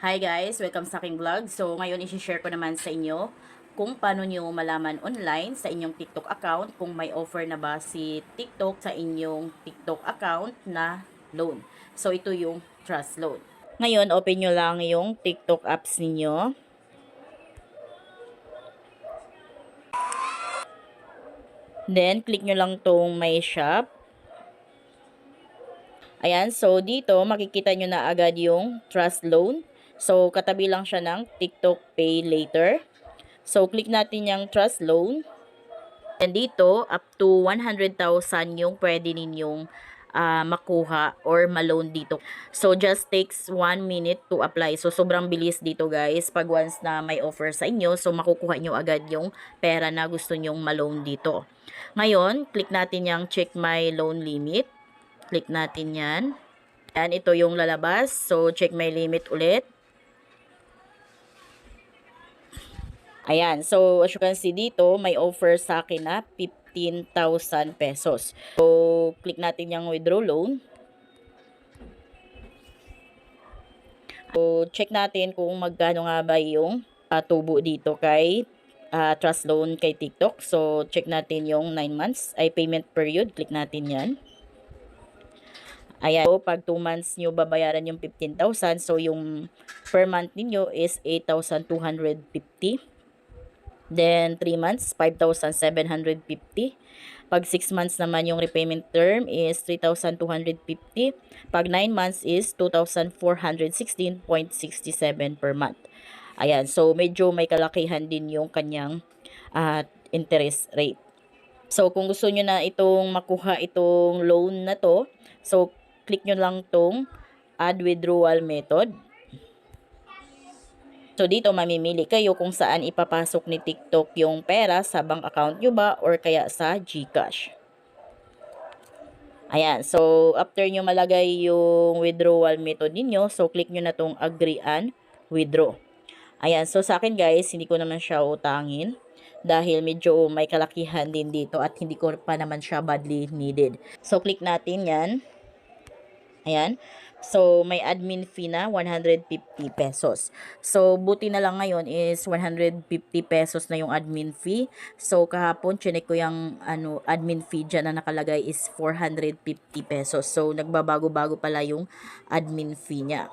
Hi guys! Welcome sa aking vlog. So ngayon isi-share ko naman sa inyo kung paano nyo malaman online sa inyong TikTok account kung may offer na ba si TikTok sa inyong TikTok account na loan. So ito yung Trust Loan. Ngayon open nyo lang yung TikTok apps ninyo. Then click nyo lang tong may shop. Ayan, so dito makikita nyo na agad yung Trust Loan. So katabi lang siya ng TikTok Pay Later. So click natin yung Trust Loan. And dito up to 100,000 yung pwede ninyong makuha or ma-loan dito. So just takes 1 minute to apply. So sobrang bilis dito guys pag once na may offer sa inyo. So makukuha nyo agad yung pera na gusto nyong ma-loan dito. Ngayon, click natin yung check my loan limit. Click natin yan. Yan, ito yung lalabas. So, check my limit ulit. Ayan. So, as you can see dito, may offer sa akin na 15,000 pesos. So, click natin yung withdraw loan. So, check natin kung magkano nga ba yung tubo dito kay Trust Loan kay TikTok. So, check natin yung 9 months ay payment period. Click natin yan. Ayan, so pag 2 months nyo babayaran yung 15,000, so yung per month niyo is 8,250. Then 3 months, 5,750. Pag 6 months naman yung repayment term is 3,250. Pag 9 months is 2,416.67 per month. Ayan, so medyo may kalakihan din yung kanyang interest rate. So kung gusto nyo na itong makuha itong loan na to, so click nyo lang tong add withdrawal method. So dito mamimili kayo kung saan ipapasok ni TikTok yung pera, sa bank account nyo ba or kaya sa GCash. Ayan, so after nyo malagay yung withdrawal method ninyo, so click nyo na tong agree and withdraw. Ayan, so sa akin guys, hindi ko naman siya utangin dahil medyo may kalakihan din dito at hindi ko pa naman siya badly needed. So click natin yan. Ayan. So, may admin fee na 150 pesos. So, buti na lang ngayon is 150 pesos na yung admin fee. So, kahapon, chinek ko yung admin fee dyan na nakalagay is 450 pesos. So, nagbabago-bago pala yung admin fee niya.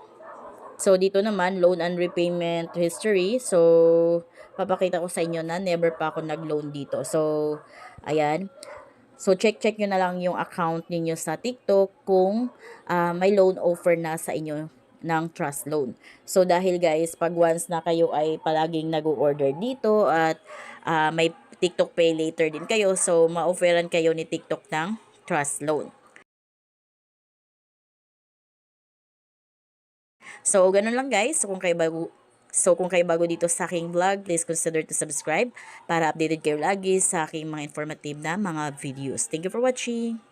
So, dito naman, loan and repayment history. So, papakita ko sa inyo na never pa ako nag-loan dito. So, ayan. So, check nyo na lang yung account ninyo sa TikTok kung may loan offer na sa inyo ng Trust Loan. So, dahil guys, pag once na kayo ay palaging nag-order dito at may TikTok Pay Later din kayo, so ma-offeran kayo ni TikTok ng Trust Loan. So, ganun lang guys. So, kung kayo bago dito sa aking vlog, please consider to subscribe para updated kayo lagi sa aking mga informative na mga videos. Thank you for watching!